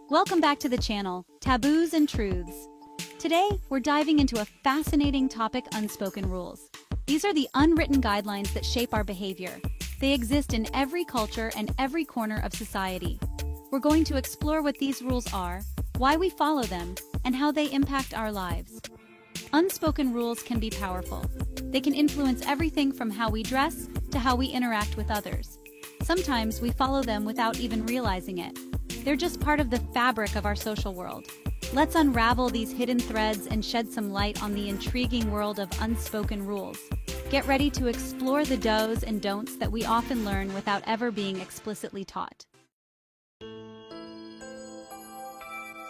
Welcome back to the channel, Taboos and Truths. Today, we're diving into a fascinating topic: unspoken rules. These are the unwritten guidelines that shape our behavior. They exist in every culture and every corner of society. We're going to explore what these rules are, why we follow them, and how they impact our lives. Unspoken rules can be powerful. They can influence everything from how we dress to how we interact with others. Sometimes we follow them without even realizing it. They're just part of the fabric of our social world. Let's unravel these hidden threads and shed some light on the intriguing world of unspoken rules. Get ready to explore the do's and don'ts that we often learn without ever being explicitly taught.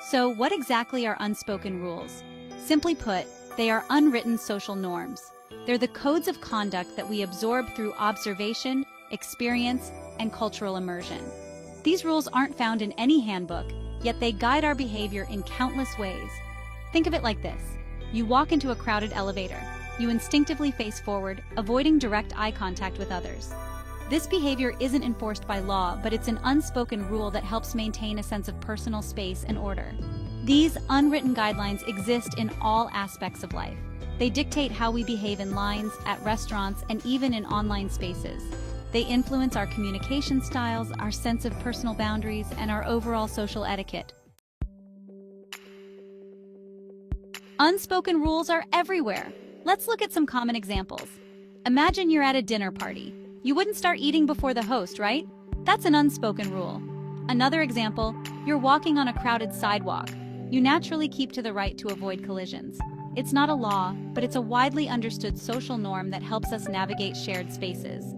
So, what exactly are unspoken rules? Simply put, they are unwritten social norms. They're the codes of conduct that we absorb through observation, experience, and cultural immersion. These rules aren't found in any handbook, yet they guide our behavior in countless ways. Think of it like this. You walk into a crowded elevator. You instinctively face forward, avoiding direct eye contact with others. This behavior isn't enforced by law, but it's an unspoken rule that helps maintain a sense of personal space and order. These unwritten guidelines exist in all aspects of life. They dictate how we behave in lines, at restaurants, and even in online spaces. They influence our communication styles, our sense of personal boundaries, and our overall social etiquette. Unspoken rules are everywhere. Let's look at some common examples. Imagine you're at a dinner party. You wouldn't start eating before the host, right? That's an unspoken rule. Another example, you're walking on a crowded sidewalk. You naturally keep to the right to avoid collisions. It's not a law, but it's a widely understood social norm that helps us navigate shared spaces.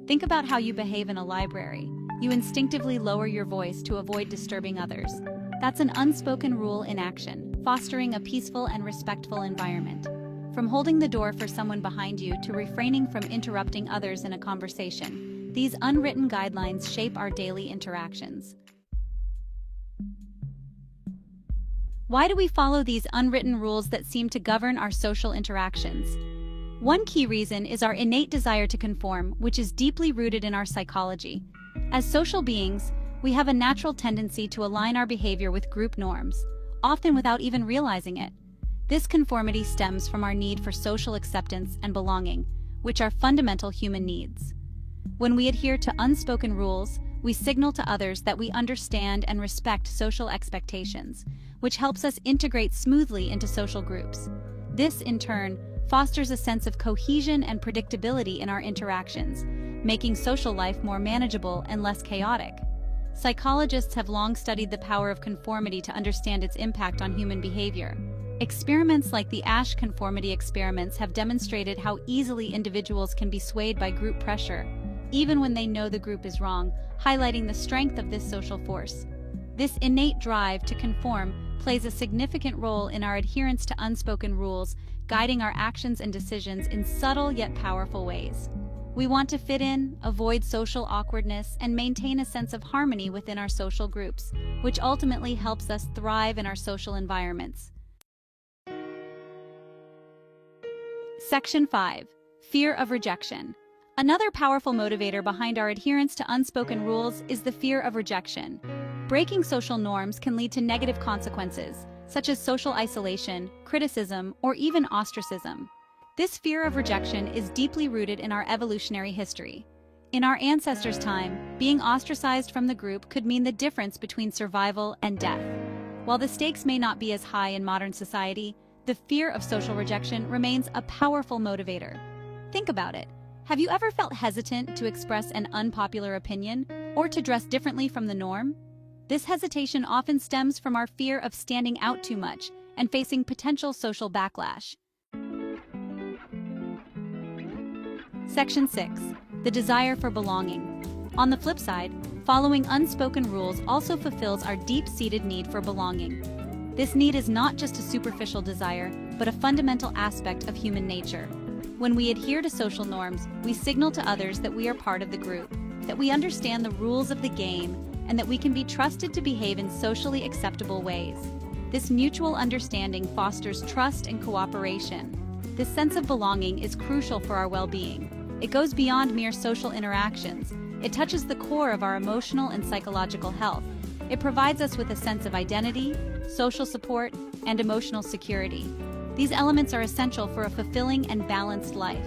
Think about how you behave in a library. You instinctively lower your voice to avoid disturbing others. That's an unspoken rule in action, fostering a peaceful and respectful environment. From holding the door for someone behind you to refraining from interrupting others in a conversation, these unwritten guidelines shape our daily interactions. Why do we follow these unwritten rules that seem to govern our social interactions? One key reason is our innate desire to conform, which is deeply rooted in our psychology. As social beings, we have a natural tendency to align our behavior with group norms, often without even realizing it. This conformity stems from our need for social acceptance and belonging, which are fundamental human needs. When we adhere to unspoken rules, we signal to others that we understand and respect social expectations, which helps us integrate smoothly into social groups. This, in turn, fosters a sense of cohesion and predictability in our interactions, making social life more manageable and less chaotic. Psychologists have long studied the power of conformity to understand its impact on human behavior. Experiments like the Asch conformity experiments have demonstrated how easily individuals can be swayed by group pressure, even when they know the group is wrong, highlighting the strength of this social force. This innate drive to conform plays a significant role in our adherence to unspoken rules, guiding our actions and decisions in subtle yet powerful ways. We want to fit in, avoid social awkwardness, and maintain a sense of harmony within our social groups, which ultimately helps us thrive in our social environments. Section 5. Fear of rejection. Another powerful motivator behind our adherence to unspoken rules is the fear of rejection. Breaking social norms can lead to negative consequences, such as social isolation, criticism, or even ostracism. This fear of rejection is deeply rooted in our evolutionary history. In our ancestors' time, being ostracized from the group could mean the difference between survival and death. While the stakes may not be as high in modern society, the fear of social rejection remains a powerful motivator. Think about it. Have you ever felt hesitant to express an unpopular opinion or to dress differently from the norm? This hesitation often stems from our fear of standing out too much and facing potential social backlash. Section 6. The desire for belonging. On the flip side, following unspoken rules also fulfills our deep-seated need for belonging. This need is not just a superficial desire, but a fundamental aspect of human nature. When we adhere to social norms, we signal to others that we are part of the group, that we understand the rules of the game, and that we can be trusted to behave in socially acceptable ways. This mutual understanding fosters trust and cooperation. This sense of belonging is crucial for our well-being. It goes beyond mere social interactions. It touches the core of our emotional and psychological health. It provides us with a sense of identity, social support, and emotional security. These elements are essential for a fulfilling and balanced life.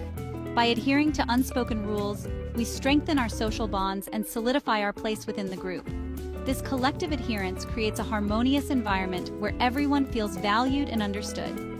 By adhering to unspoken rules, we strengthen our social bonds and solidify our place within the group. This collective adherence creates a harmonious environment where everyone feels valued and understood.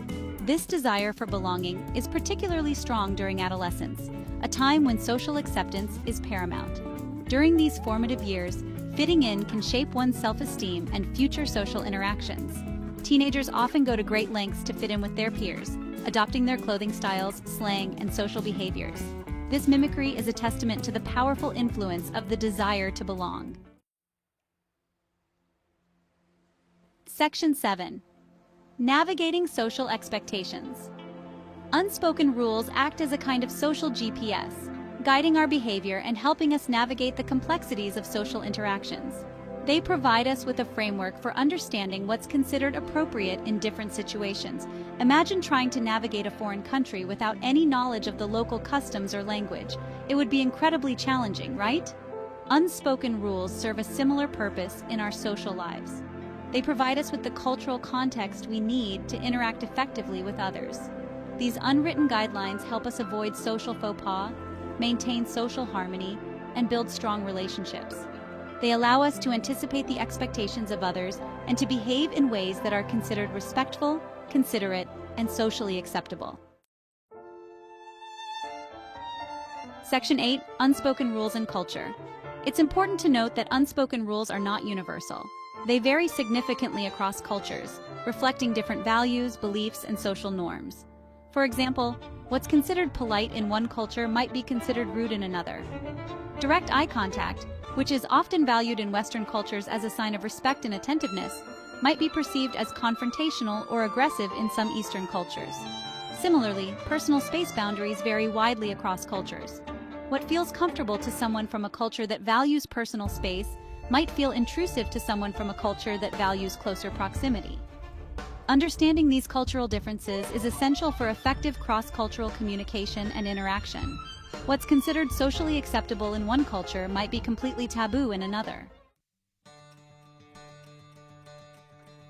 This desire for belonging is particularly strong during adolescence, a time when social acceptance is paramount. During these formative years, fitting in can shape one's self-esteem and future social interactions. Teenagers often go to great lengths to fit in with their peers, adopting their clothing styles, slang, and social behaviors. This mimicry is a testament to the powerful influence of the desire to belong. Section 7. Navigating social expectations. Unspoken rules act as a kind of social GPS, guiding our behavior and helping us navigate the complexities of social interactions. They provide us with a framework for understanding what's considered appropriate in different situations. Imagine trying to navigate a foreign country without any knowledge of the local customs or language. It would be incredibly challenging, right? Unspoken rules serve a similar purpose in our social lives. They provide us with the cultural context we need to interact effectively with others. These unwritten guidelines help us avoid social faux pas, maintain social harmony, and build strong relationships. They allow us to anticipate the expectations of others and to behave in ways that are considered respectful, considerate, and socially acceptable. Section 8. Unspoken Rules and Culture. It's important to note that unspoken rules are not universal. They vary significantly across cultures, reflecting different values, beliefs, and social norms. For example, what's considered polite in one culture might be considered rude in another. Direct eye contact, which is often valued in Western cultures as a sign of respect and attentiveness, might be perceived as confrontational or aggressive in some Eastern cultures. Similarly, personal space boundaries vary widely across cultures. What feels comfortable to someone from a culture that values personal space might feel intrusive to someone from a culture that values closer proximity. Understanding these cultural differences is essential for effective cross-cultural communication and interaction. What's considered socially acceptable in one culture might be completely taboo in another.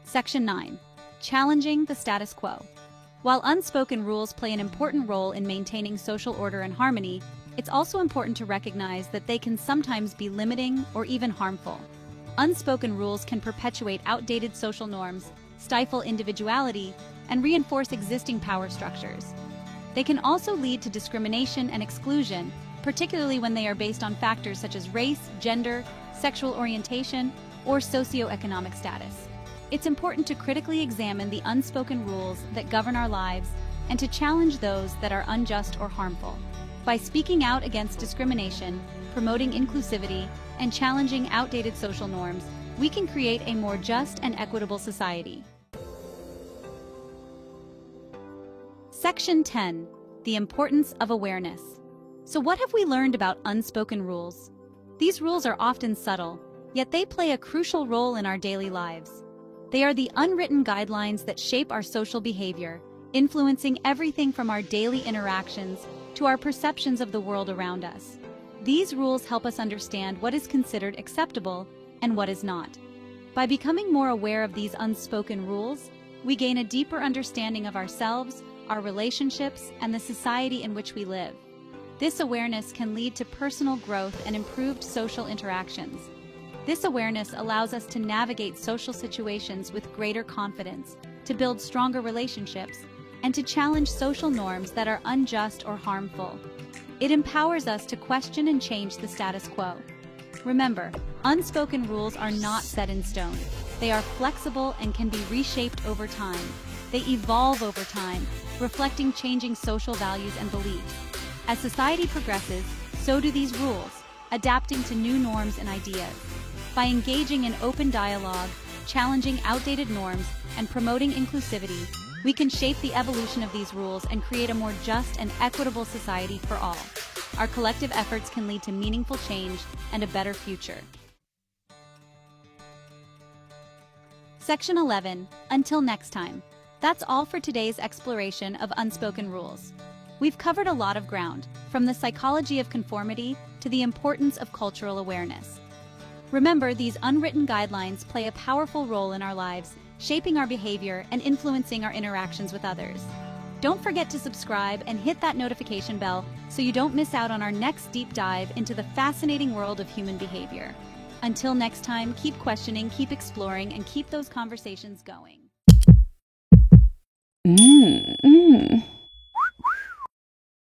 Section 9. Challenging the status quo. While unspoken rules play an important role in maintaining social order and harmony, it's also important to recognize that they can sometimes be limiting or even harmful. Unspoken rules can perpetuate outdated social norms, stifle individuality, and reinforce existing power structures. They can also lead to discrimination and exclusion, particularly when they are based on factors such as race, gender, sexual orientation, or socioeconomic status. It's important to critically examine the unspoken rules that govern our lives and to challenge those that are unjust or harmful. By speaking out against discrimination, promoting inclusivity, and challenging outdated social norms, we can create a more just and equitable society. Section 10. The importance of awareness. So what have we learned about unspoken rules? These rules are often subtle, yet they play a crucial role in our daily lives. They are the unwritten guidelines that shape our social behavior, influencing everything from our daily interactions to our perceptions of the world around us. These rules help us understand what is considered acceptable and what is not. By becoming more aware of these unspoken rules, we gain a deeper understanding of ourselves, our relationships, and the society in which we live. This awareness can lead to personal growth and improved social interactions. This awareness allows us to navigate social situations with greater confidence, to build stronger relationships, and to challenge social norms that are unjust or harmful. It empowers us to question and change the status quo. Remember, unspoken rules are not set in stone. They are flexible and can be reshaped over time. They evolve over time, reflecting changing social values and beliefs. As society progresses, so do these rules, adapting to new norms and ideas. By engaging in open dialogue, challenging outdated norms, and promoting inclusivity, we can shape the evolution of these rules and create a more just and equitable society for all. Our collective efforts can lead to meaningful change and a better future. Section 11. Until next time. That's all for today's exploration of unspoken rules. We've covered a lot of ground, from the psychology of conformity to the importance of cultural awareness. Remember, these unwritten guidelines play a powerful role in our lives, shaping our behavior and influencing our interactions with others. Don't forget to subscribe and hit that notification bell so you don't miss out on our next deep dive into the fascinating world of human behavior. Until next time, keep questioning, keep exploring, and keep those conversations going.